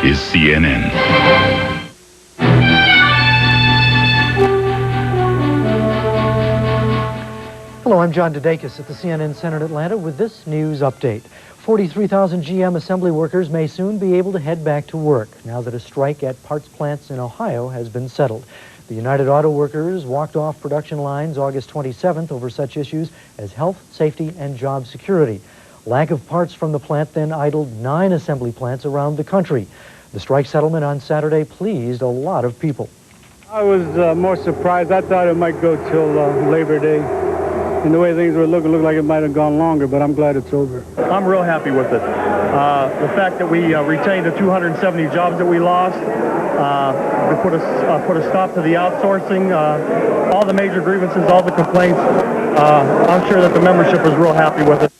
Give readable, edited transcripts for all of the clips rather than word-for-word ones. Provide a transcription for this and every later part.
is CNN. Hello, I'm John DeDakis at the CNN Center in Atlanta with this news update. 43,000 GM assembly workers may soon be able to head back to work now that a strike at parts plants in Ohio has been settled. The United Auto Workers walked off production lines August 27th over such issues as health, safety, and job security. Lack of parts from the plant then idled 9 assembly plants around the country. The strike settlement on Saturday pleased a lot of people. I was more surprised. I thought it might go till Labor Day. And the way things were looking, looked like it might have gone longer, but I'm glad it's over. I'm real happy with it. The fact that we retained the 270 jobs that we lost, we put a stop to the outsourcing, all the major grievances, all the complaints. I'm sure that the membership is real happy with it.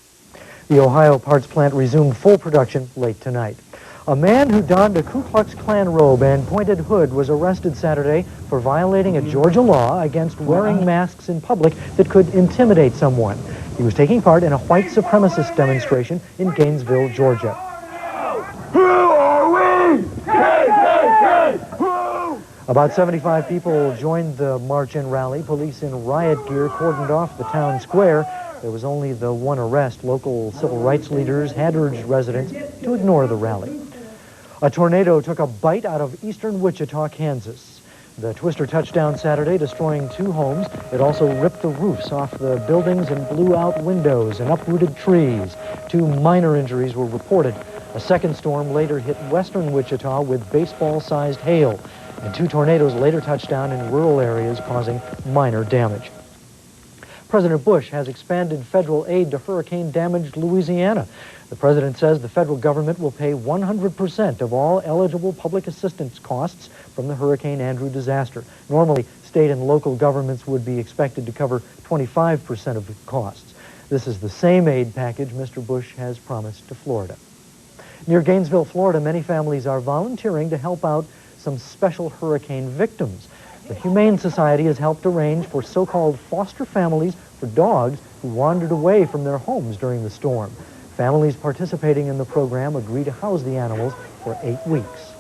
The Ohio parts plant resumed full production late tonight. A man who donned a Ku Klux Klan robe and pointed hood was arrested Saturday for violating a Georgia law against wearing masks in public that could intimidate someone. He was taking part in a white supremacist demonstration in Gainesville, Georgia. Who are we? Who? About 75 people joined the march and rally. Police in riot gear cordoned off the town square. There was only the one arrest. Local civil rights leaders had urged residents to ignore the rally. A tornado took a bite out of eastern Wichita, Kansas. The twister touched down Saturday, destroying 2 homes. It also ripped the roofs off the buildings and blew out windows and uprooted trees. 2 minor injuries were reported. A second storm later hit western Wichita with baseball-sized hail. And 2 tornadoes later touched down in rural areas, causing minor damage. President Bush has expanded federal aid to hurricane-damaged Louisiana. The president says the federal government will pay 100% of all eligible public assistance costs from the Hurricane Andrew disaster. Normally, state and local governments would be expected to cover 25% of the costs. This is the same aid package Mr. Bush has promised to Florida. Near Gainesville, Florida, many families are volunteering to help out some special hurricane victims. The Humane Society has helped arrange for so-called foster families for dogs who wandered away from their homes during the storm. Families participating in the program agree to house the animals for 8 weeks.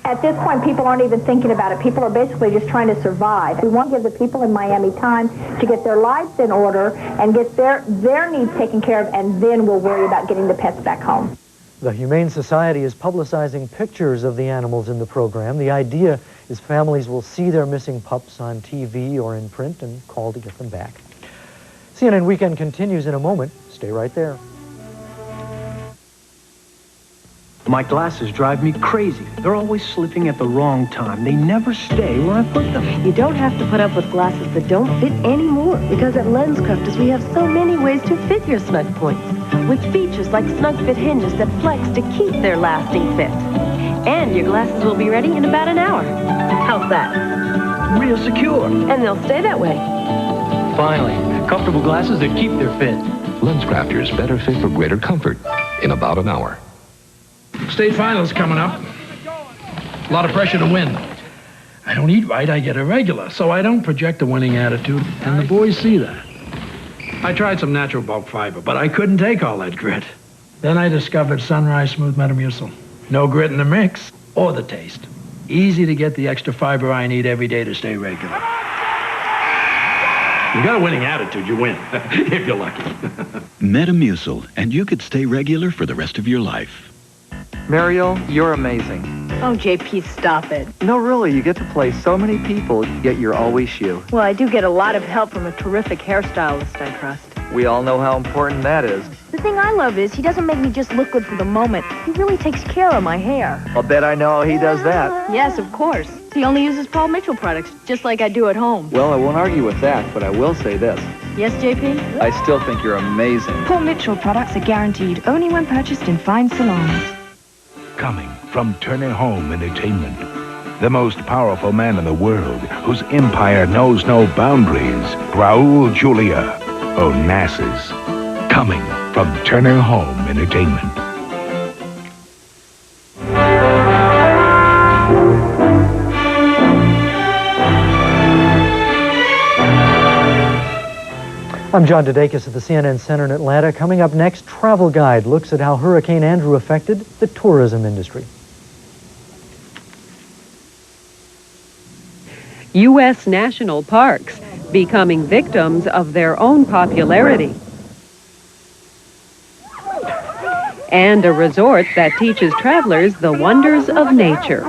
At this point, people aren't even thinking about it. People are basically just trying to survive. We want to give the people in Miami time to get their lives in order and get their needs taken care of, and then we'll worry about getting the pets back home. The Humane Society is publicizing pictures of the animals in the program. The idea is families will see their missing pups on TV or in print and call to get them back. CNN Weekend continues in a moment. Stay right there. My glasses drive me crazy. They're always slipping at the wrong time. They never stay where I put them. You don't have to put up with glasses that don't fit anymore, because at LensCrafters we have so many ways to fit your snug points, with features like snug fit hinges that flex to keep their lasting fit. And your glasses will be ready in about an hour. How's that? Real secure. And they'll stay that way. Finally, comfortable glasses that keep their fit. LensCrafters, better fit for greater comfort in about an hour. State finals coming up. A lot of pressure to win. I don't eat right, I get irregular, so I don't project a winning attitude, and the boys see that. I tried some natural bulk fiber, but I couldn't take all that grit. Then I discovered Sunrise Smooth Metamucil. No grit in the mix or the taste. Easy to get the extra fiber I need every day to stay regular. You got a winning attitude, you win, if you're lucky. Metamucil, and you could stay regular for the rest of your life. Mariel, you're amazing. Oh, JP, stop it. No, really, you get to play so many people, yet you're always you. Well, I do get a lot of help from a terrific hairstylist, I trust. We all know how important that is. The thing I love is he doesn't make me just look good for the moment. He really takes care of my hair. I'll bet I know how he does that. Yes, of course. He only uses Paul Mitchell products, just like I do at home. Well, I won't argue with that, but I will say this. Yes, JP? I still think you're amazing. Paul Mitchell products are guaranteed only when purchased in fine salons. Coming from Turner Home Entertainment, the most powerful man in the world, whose empire knows no boundaries, Raul Julia Onassis. Coming from Turner Home Entertainment. I'm John DeDakis at the CNN Center in Atlanta. Coming up next, Travel Guide looks at how Hurricane Andrew affected the tourism industry. U.S. national parks, becoming victims of their own popularity. And a resort that teaches travelers the wonders of nature.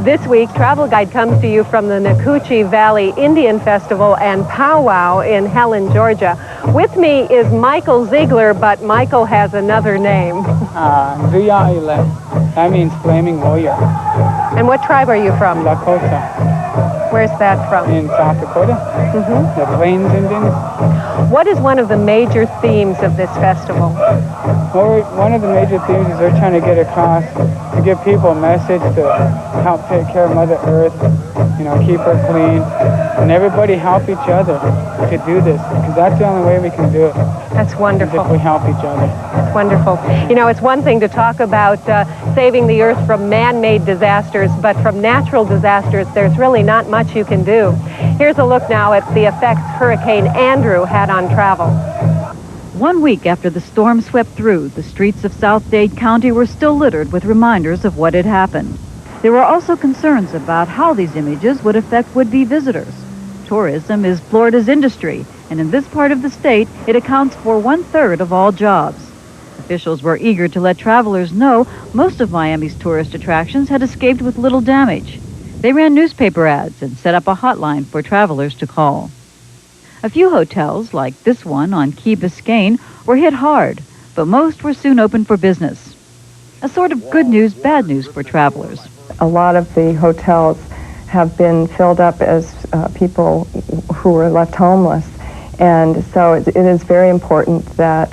This week, Travel Guide comes to you from the Nacoochee Valley Indian Festival and Powwow in Helen, Georgia. With me is Michael Ziegler, but Michael has another name. Ziyaile. That means flaming warrior. And what tribe are you from? Lakota. Where's that from? In South Dakota. Mm-hmm. The Plains Indians. What is one of the major themes of this festival? Well, one of the major themes is they're trying to get across to give people a message to help take care of Mother Earth, you know, keep her clean, and everybody help each other to do this, because that's the only way we can do it. That's wonderful. If we help each other. That's wonderful. You know, it's one thing to talk about saving the Earth from man-made disasters, but from natural disasters, there's really not much you can do. Here's a look now at the effects Hurricane Andrew had on travel. 1 week after the storm swept through, the streets of South Dade County were still littered with reminders of what had happened. There were also concerns about how these images would affect would-be visitors. Tourism is Florida's industry, and in this part of the state, it accounts for 1/3 of all jobs. Officials were eager to let travelers know most of Miami's tourist attractions had escaped with little damage. They ran newspaper ads and set up a hotline for travelers to call. A few hotels, like this one on Key Biscayne, were hit hard, but most were soon open for business. A sort of good news, bad news for travelers. A lot of the hotels have been filled up as people who were left homeless. And so it is very important that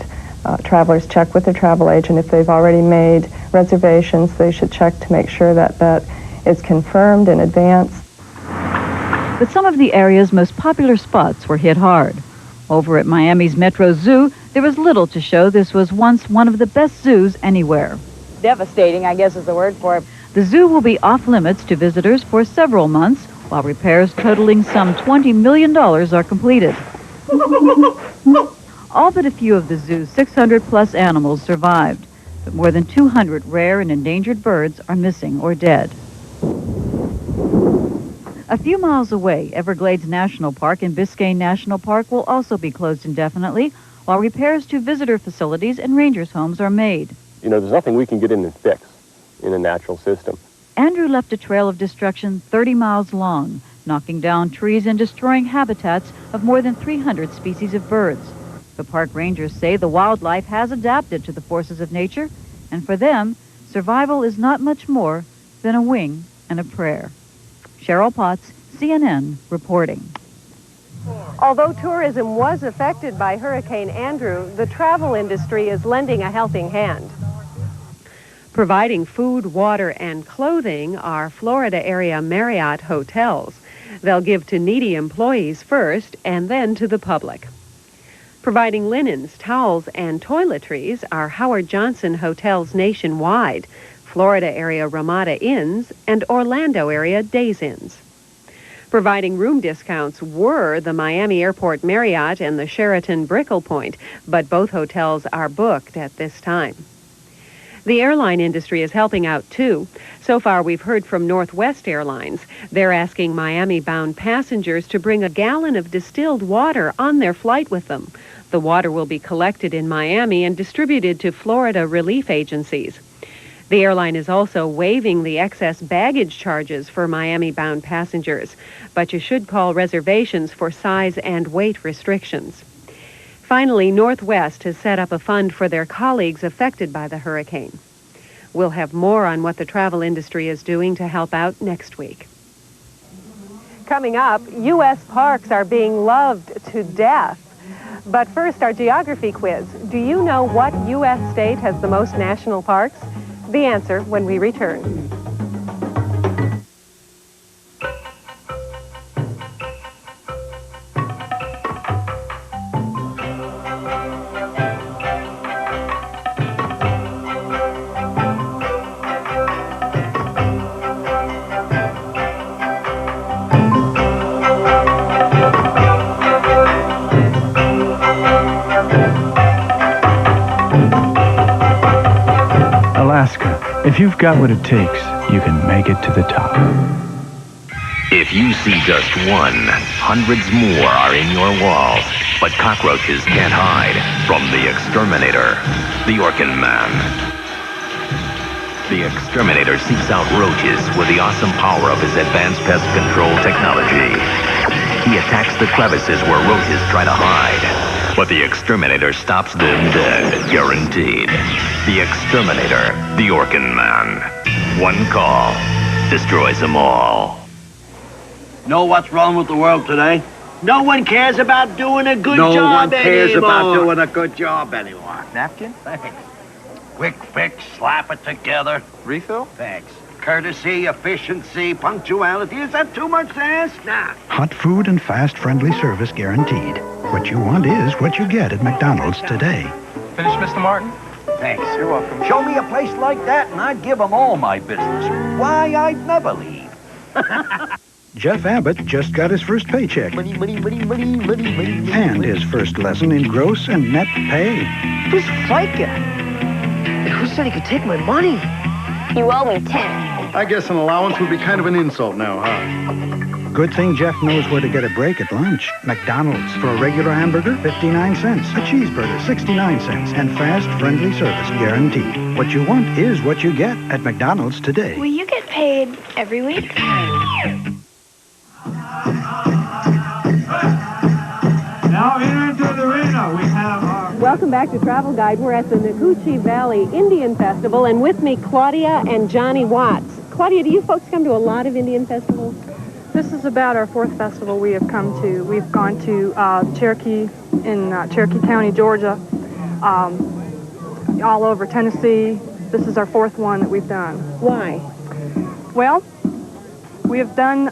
travelers check with their travel agent. If they've already made reservations, they should check to make sure that that is confirmed in advance. But some of the area's most popular spots were hit hard. Over at Miami's Metro Zoo, there was little to show this was once one of the best zoos anywhere. Devastating, I guess is the word for it. The zoo will be off limits to visitors for several months, while repairs totaling some $20 million are completed. All but a few of the zoo's 600-plus animals survived, but more than 200 rare and endangered birds are missing or dead. A few miles away, Everglades National Park and Biscayne National Park will also be closed indefinitely, while repairs to visitor facilities and rangers' homes are made. You know, there's nothing we can get in and fix in a natural system. Andrew left a trail of destruction 30 miles long, knocking down trees and destroying habitats of more than 300 species of birds. The park rangers say the wildlife has adapted to the forces of nature, and for them, survival is not much more than a wing and a prayer. Cheryl Potts, CNN, reporting. Although tourism was affected by Hurricane Andrew, the travel industry is lending a helping hand. Providing food, water, and clothing are Florida area Marriott hotels. They'll give to needy employees first and then to the public. Providing linens, towels, and toiletries are Howard Johnson hotels nationwide, Florida area Ramada Inns, and Orlando area Days Inns. Providing room discounts were the Miami Airport Marriott and the Sheraton Brickell Point, but both hotels are booked at this time. The airline industry is helping out, too. So far, we've heard from Northwest Airlines. They're asking Miami-bound passengers to bring a gallon of distilled water on their flight with them. The water will be collected in Miami and distributed to Florida relief agencies. The airline is also waiving the excess baggage charges for Miami-bound passengers, but you should call reservations for size and weight restrictions. Finally, Northwest has set up a fund for their colleagues affected by the hurricane. We'll have more on what the travel industry is doing to help out next week. Coming up, U.S. parks are being loved to death. But first, our geography quiz. Do you know what U.S. state has the most national parks? The answer when we return. If you've got what it takes, you can make it to the top. If you see just one, hundreds more are in your walls. But cockroaches can't hide from the exterminator, the Orkin Man. The exterminator seeks out roaches with the awesome power of his advanced pest control technology. He attacks the crevices where roaches try to hide. But the exterminator stops them dead, guaranteed. The exterminator, the Orkin Man. One call destroys them all. Know what's wrong with the world today? No one cares about doing a good No job one cares anymore. about doing a good job anymore. Napkin? Thanks. Quick fix, slap it together. Refill? Thanks. Courtesy, efficiency, punctuality. Is that too much to ask? Nah. Hot food and fast, friendly service guaranteed. What you want is what you get at McDonald's today. Finish, Mr. Martin? Thanks. You're welcome. Show me a place like that and I'd give them all my business. Why, I'd never leave. Jeff Abbott just got his first paycheck. Money, money, money, money, money, money. And his first lesson in gross and net pay. Who's FICA? Who said he could take my money? You owe me 10. I guess an allowance would be kind of an insult now, huh? Good thing Jeff knows where to get a break at lunch. McDonald's. For a regular hamburger, 59 cents. A cheeseburger, 69 cents. And fast, friendly service guaranteed. What you want is what you get at McDonald's today. Will you get paid every week? Now enter into the arena. We have our... Welcome back to Travel Guide. We're at the Noguchi Valley Indian Festival, and with me, Claudia and Johnny Watts. Claudia, do you folks come to a lot of Indian festivals? This is about our fourth festival we have come to. We've gone to Cherokee in Cherokee County, Georgia, all over Tennessee. This is our fourth one that we've done. Why? Well, we have done,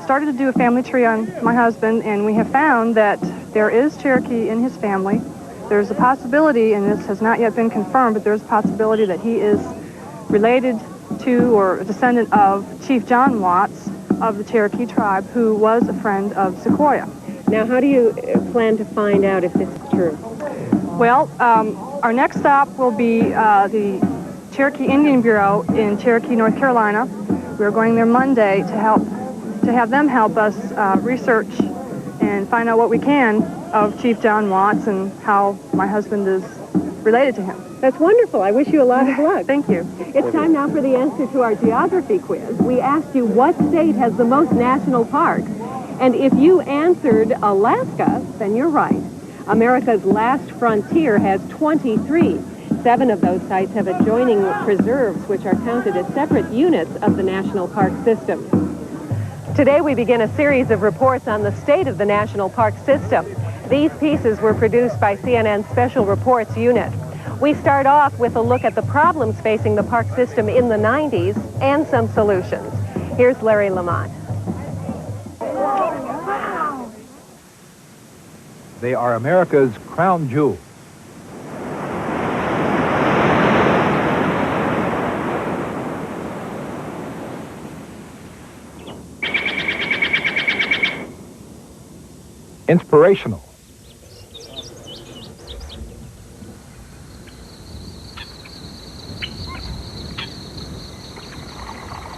started to do a family tree on my husband, and we have found that there is Cherokee in his family. There's a possibility, and this has not yet been confirmed, but there's a possibility that he is related to or a descendant of Chief John Watts of the Cherokee tribe, who was a friend of Sequoyah. Now, how do you plan to find out if this is true? Well, our next stop will be the Cherokee Indian Bureau in Cherokee, North Carolina. We're going there Monday to have them help us research and find out what we can of Chief John Watts and how my husband is related to him. That's wonderful. I wish you a lot of luck. Thank you. It's time now for the answer to our geography quiz. We asked you what state has the most national parks, and if you answered Alaska, then you're right. America's last frontier has 23. 7 of those sites have adjoining preserves, which are counted as separate units of the national park system. Today we begin a series of reports on the state of the national park system. These pieces were produced by CNN's Special Reports Unit. We start off with a look at the problems facing the park system in the 90s and some solutions. Here's Larry Lamont. They are America's crown jewel. Inspirational.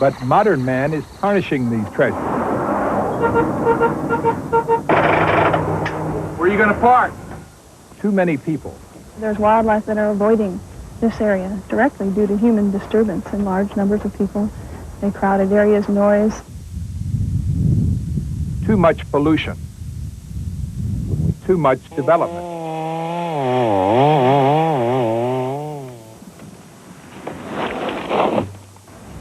But modern man is tarnishing these treasures. Where are you going to park? Too many people. There's wildlife that are avoiding this area directly due to human disturbance and large numbers of people. They crowded areas, noise. Too much pollution. Too much development.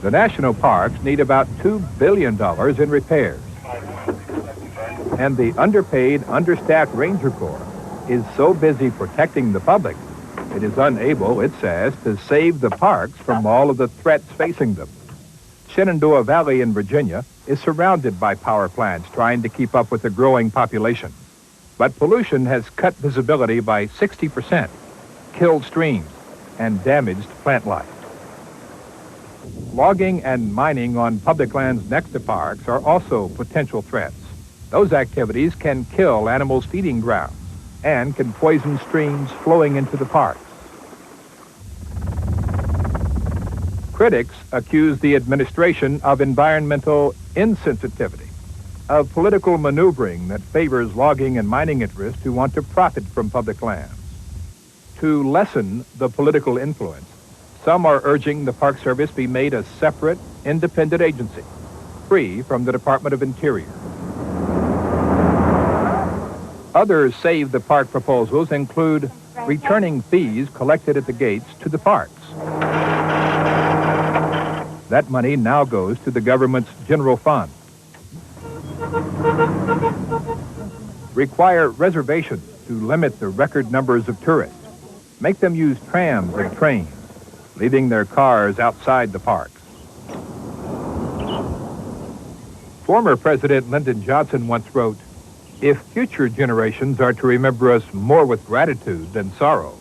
The national parks need about $2 billion in repairs. And the underpaid, understaffed Ranger Corps is so busy protecting the public, it is unable, it says, to save the parks from all of the threats facing them. Shenandoah Valley in Virginia is surrounded by power plants trying to keep up with the growing population. But pollution has cut visibility by 60%, killed streams, and damaged plant life. Logging and mining on public lands next to parks are also potential threats. Those activities can kill animals' feeding grounds and can poison streams flowing into the parks. Critics accuse the administration of environmental insensitivity, of political maneuvering that favors logging and mining interests who want to profit from public lands. To lessen the political influence, some are urging the Park Service be made a separate, independent agency, free from the Department of Interior. Other Save the Park proposals include returning fees collected at the gates to the parks. That money now goes to the government's general fund. Require reservations to limit the record numbers of tourists. Make them use trams and trains, leaving their cars outside the parks. Former President Lyndon Johnson once wrote, "If future generations are to remember us more with gratitude than sorrow,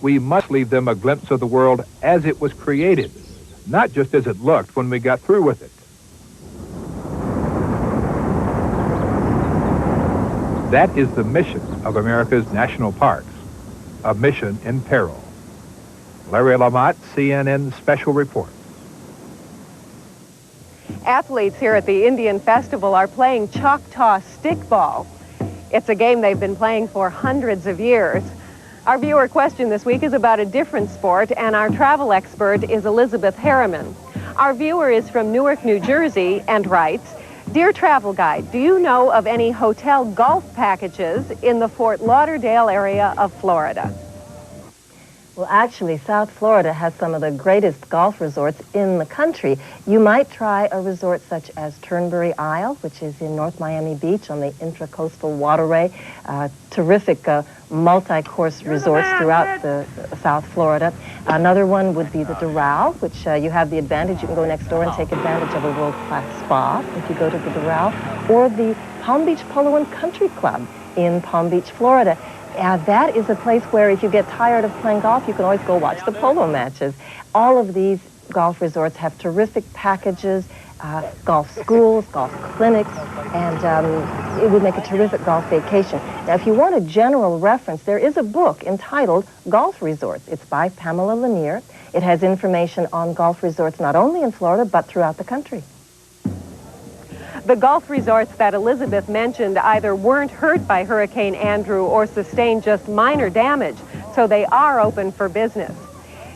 we must leave them a glimpse of the world as it was created, not just as it looked when we got through with it." That is the mission of America's national parks, a mission in peril. Larry Lamont, CNN Special Report. Athletes here at the Indian Festival are playing Choctaw stickball. It's a game they've been playing for hundreds of years. Our viewer question this week is about a different sport, and our travel expert is Elizabeth Harriman. Our viewer is from Newark, New Jersey, and writes, "Dear Travel Guide, do you know of any hotel golf packages in the Fort Lauderdale area of Florida?" Well, actually, South Florida has some of the greatest golf resorts in the country. You might try a resort such as Turnberry Isle, which is in North Miami Beach on the Intracoastal Waterway. Terrific multi-course resorts throughout the South Florida. Another one would be the Doral, which you have the advantage. You can go next door and take advantage of a world-class spa if you go to the Doral. Or the Palm Beach Polo and Country Club in Palm Beach, Florida. That is a place where if you get tired of playing golf, you can always go watch the polo matches. All of these golf resorts have terrific packages, golf schools, golf clinics, and it would make a terrific golf vacation. Now, if you want a general reference, there is a book entitled Golf Resorts. It's by Pamela Lanier. It has information on golf resorts not only in Florida, but throughout the country. The golf resorts that Elizabeth mentioned either weren't hurt by Hurricane Andrew or sustained just minor damage, so they are open for business.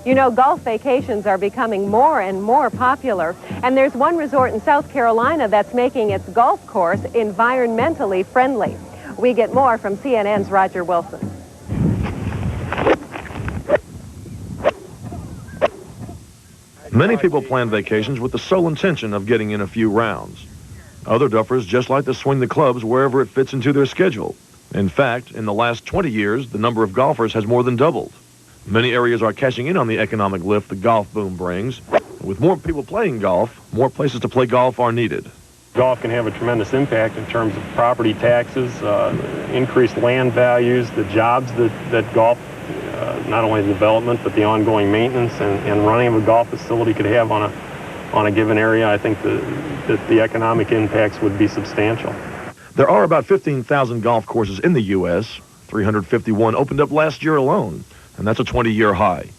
You know, golf vacations are becoming more and more popular, and there's one resort in South Carolina that's making its golf course environmentally friendly. We get more from CNN's Roger Wilson. Many people plan vacations with the sole intention of getting in a few rounds. Other duffers just like to swing the clubs wherever it fits into their schedule. In fact, in the last 20 years, the number of golfers has more than doubled. Many areas are cashing in on the economic lift the golf boom brings. With more people playing golf, more places to play golf are needed. Golf can have a tremendous impact in terms of property taxes, increased land values, the jobs that golf, not only the development, but the ongoing maintenance and running of a golf facility could have on a given area. I think that the economic impacts would be substantial. There are about 15,000 golf courses in the U.S. 351 opened up last year alone, and that's a 20-year high.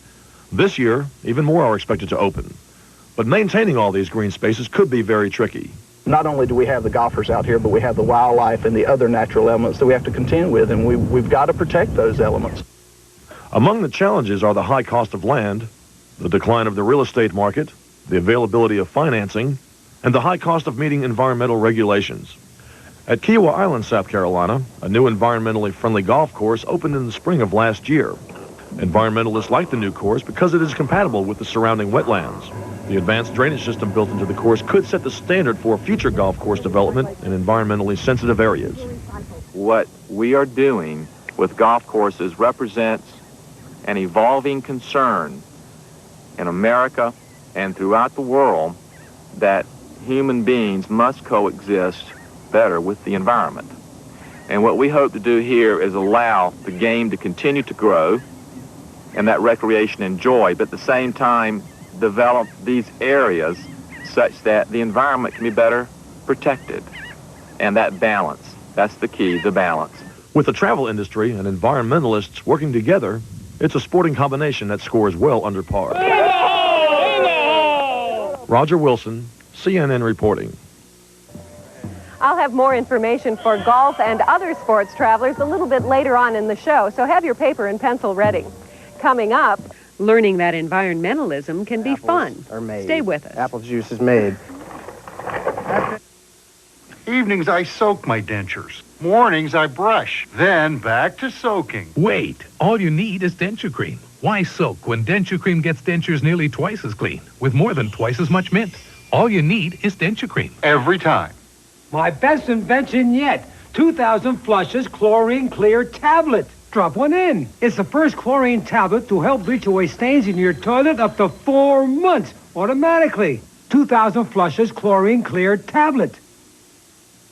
This year, even more are expected to open. But maintaining all these green spaces could be very tricky. Not only do we have the golfers out here, but we have the wildlife and the other natural elements that we have to contend with, and we've got to protect those elements. Among the challenges are the high cost of land, the decline of the real estate market, the availability of financing, and the high cost of meeting environmental regulations. At Kiowa Island, South Carolina, a new environmentally friendly golf course opened in the spring of last year. Environmentalists like the new course because it is compatible with the surrounding wetlands. The advanced drainage system built into the course could set the standard for future golf course development in environmentally sensitive areas. What we are doing with golf courses represents an evolving concern in America and throughout the world that human beings must coexist better with the environment. And what we hope to do here is allow the game to continue to grow and that recreation and joy, but at the same time develop these areas such that the environment can be better protected. And that balance, that's the key, the balance. With the travel industry and environmentalists working together, it's a sporting combination that scores well under par. Roger Wilson, CNN reporting. I'll have more information for golf and other sports travelers a little bit later on in the show, so have your paper and pencil ready. Coming up, learning that environmentalism can be fun. Are made. Stay with us. Apple juice is made. Evenings, I soak my dentures. Mornings, I brush. Then back to soaking. Wait, all you need is denture cream. Why soak when denture cream gets dentures nearly twice as clean, with more than twice as much mint? All you need is denture cream. Every time. My best invention yet. 2,000 flushes chlorine clear tablet. Drop one in. It's the first chlorine tablet to help bleach away stains in your toilet up to 4 months automatically. 2,000 flushes chlorine clear tablet.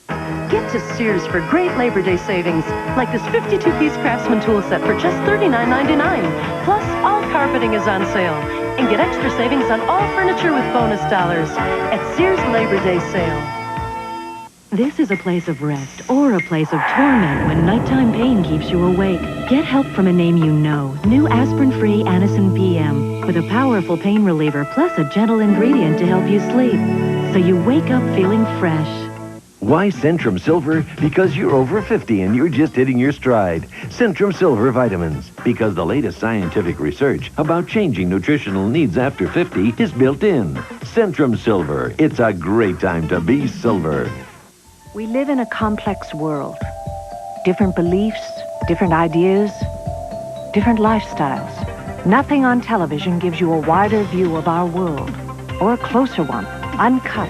Get to Sears for great Labor Day savings, like this 52-piece Craftsman tool set for just $39.99. Plus, all carpeting is on sale. And get extra savings on all furniture with bonus dollars at Sears Labor Day sale. This is a place of rest or a place of torment when nighttime pain keeps you awake. Get help from a name you know. New aspirin-free Anacin PM with a powerful pain reliever plus a gentle ingredient to help you sleep. So you wake up feeling fresh. Why Centrum Silver? Because you're over 50 and you're just hitting your stride. Centrum Silver vitamins. Because the latest scientific research about changing nutritional needs after 50 is built in. Centrum Silver. It's a great time to be silver. We live in a complex world. Different beliefs, different ideas, different lifestyles. Nothing on television gives you a wider view of our world, or a closer one, uncut,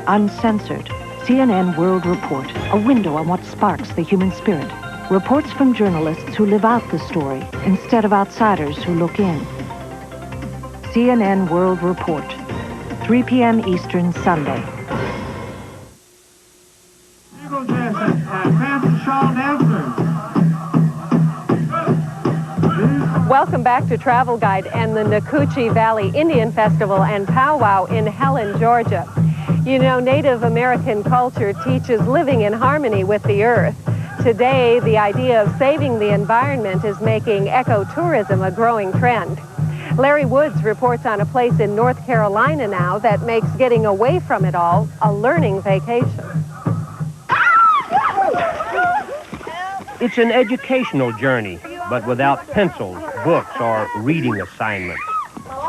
uncensored. CNN World Report, a window on what sparks the human spirit. Reports from journalists who live out the story instead of outsiders who look in. CNN World Report, 3 p.m. Eastern, Sunday. Welcome back to Travel Guide and the Nacoochee Valley Indian Festival and Powwow in Helen, Georgia. You know, Native American culture teaches living in harmony with the earth. Today, the idea of saving the environment is making ecotourism a growing trend. Larry Woods reports on a place in North Carolina now that makes getting away from it all a learning vacation. It's an educational journey, but without pencils, books, or reading assignments.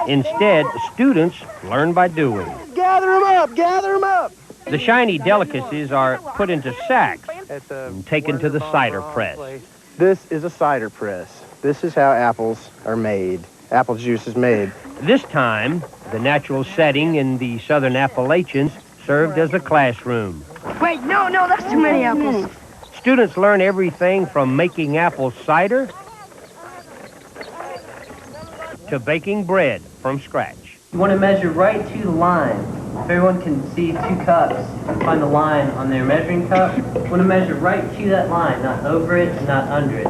Instead, students learn by doing. Gather them up! Gather them up! The shiny delicacies are put into sacks and taken to the cider press. This is a cider press. This is how apples are made. Apple juice is made. This time, the natural setting in the southern Appalachians served as a classroom. Wait, no, that's too many apples. Students learn everything from making apple cider to baking bread from scratch. You want to measure right to the line. If everyone can see 2 cups and find the line on their measuring cup, you want to measure right to that line, not over it and not under it.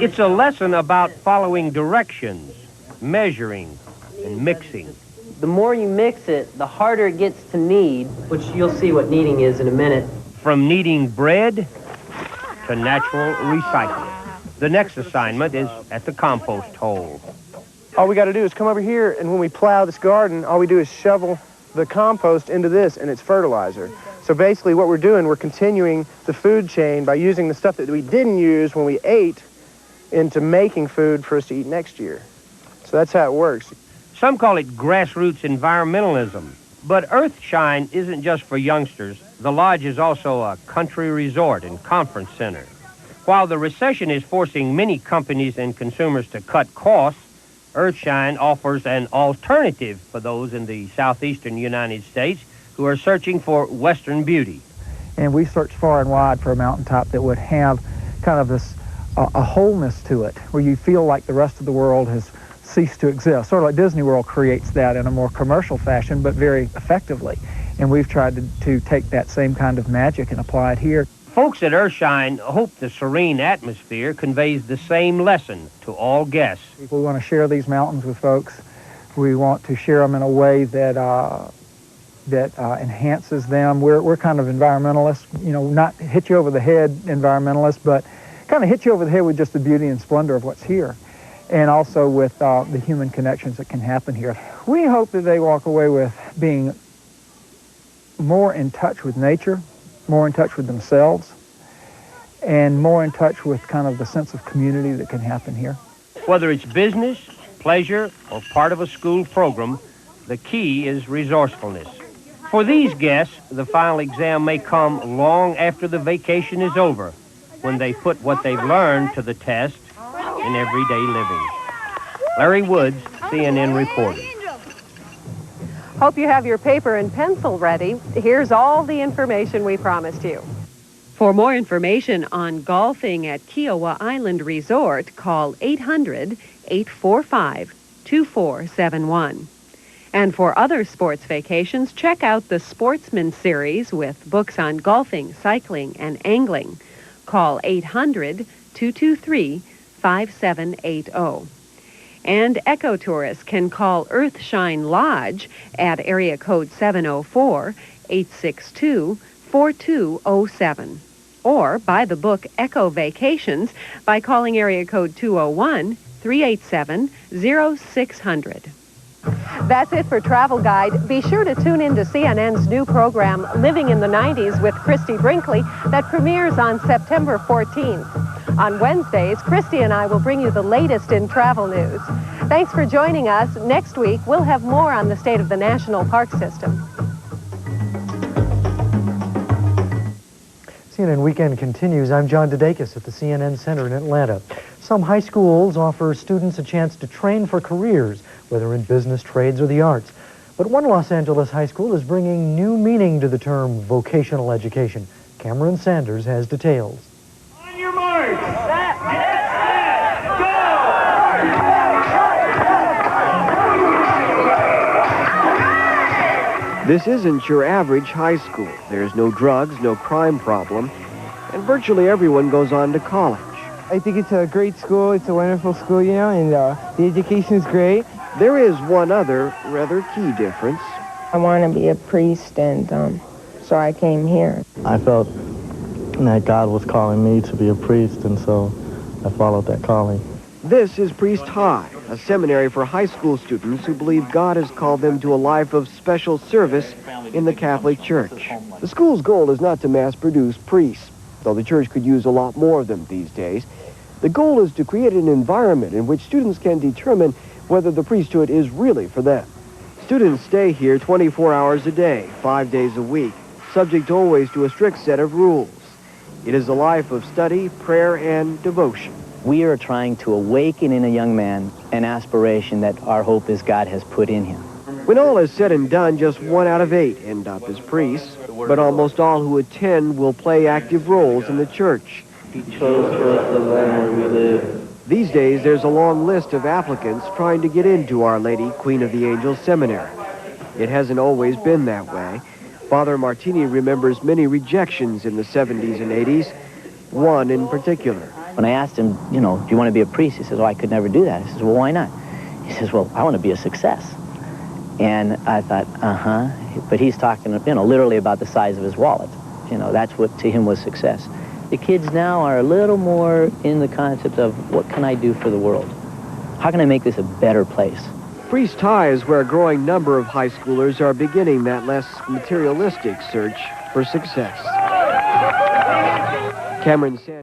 It's a lesson about following directions, measuring, and mixing. The more you mix it, the harder it gets to knead, which you'll see what kneading is in a minute. From kneading bread to natural recycling. The next assignment is at the compost hole. All we got to do is come over here, and when we plow this garden, all we do is shovel the compost into this, and it's fertilizer. So basically what we're doing, we're continuing the food chain by using the stuff that we didn't use when we ate into making food for us to eat next year. So that's how it works. Some call it grassroots environmentalism. But Earthshine isn't just for youngsters. The lodge is also a country resort and conference center. While the recession is forcing many companies and consumers to cut costs, Earthshine offers an alternative for those in the southeastern United States who are searching for Western beauty. And we searched far and wide for a mountaintop that would have kind of this a wholeness to it, where you feel like the rest of the world has ceased to exist. Sort of like Disney World creates that in a more commercial fashion, but very effectively. And we've tried to take that same kind of magic and apply it here. Folks at Earthshine hope the serene atmosphere conveys the same lesson to all guests. We want to share these mountains with folks. We want to share them in a way that enhances them. We're kind of environmentalists, you know, not hit you over the head environmentalists, but kind of hit you over the head with just the beauty and splendor of what's here, and also with the human connections that can happen here. We hope that they walk away with being more in touch with nature, more in touch with themselves, and more in touch with kind of the sense of community that can happen here. Whether it's business, pleasure, or part of a school program, the key is resourcefulness. For these guests, the final exam may come long after the vacation is over, when they put what they've learned to the test in everyday living. Larry Woods, CNN reporter. Hope you have your paper and pencil ready. Here's all the information we promised you. For more information on golfing at Kiowa Island Resort, call 800-845-2471. And for other sports vacations, check out the Sportsman series with books on golfing, cycling, and angling. Call 800-223-5780. And Ecotourism can call Earthshine Lodge at area code 704-862-4207. Or buy the book Eco Vacations by calling area code 201-387-0600. That's it for Travel Guide. Be sure to tune in to CNN's new program, Living in the 90s with Christy Brinkley, that premieres on September 14th. On Wednesdays, Christy and I will bring you the latest in travel news. Thanks for joining us. Next week, we'll have more on the state of the national park system. CNN Weekend continues. I'm John DeDakis at the CNN Center in Atlanta. Some high schools offer students a chance to train for careers, whether in business, trades, or the arts. But one Los Angeles high school is bringing new meaning to the term vocational education. Cameron Sanders has details. On your mark. This isn't your average high school. There's no drugs, no crime problem, and virtually everyone goes on to college. I think it's a great school. It's a wonderful school, you know, and the education is great. There is one other rather key difference. I want to be a priest, and so I came here. I felt that God was calling me to be a priest, and so I followed that calling. This is Priest High, a seminary for high school students who believe God has called them to a life of special service in the Catholic Church. The school's goal is not to mass-produce priests, though the church could use a lot more of them these days. The goal is to create an environment in which students can determine whether the priesthood is really for them. Students stay here 24 hours a day, 5 days a week, subject always to a strict set of rules. It is a life of study, prayer, and devotion. We are trying to awaken in a young man an aspiration that our hope is God has put in him. When all is said and done, just 1 out of 8 end up as priests, but almost all who attend will play active roles in the church. He chose for us the land where we live. These days, there's a long list of applicants trying to get into Our Lady, Queen of the Angels Seminary. It hasn't always been that way. Father Martini remembers many rejections in the 70s and 80s, one in particular. When I asked him, you know, do you want to be a priest? He says, oh, I could never do that. I says, well, why not? He says, well, I want to be a success. And I thought, but he's talking, you know, literally about the size of his wallet. You know, that's what to him was success. The kids now are a little more in the concept of what can I do for the world? How can I make this a better place? Priest High is where a growing number of high schoolers are beginning that less materialistic search for success. Cameron Sanders.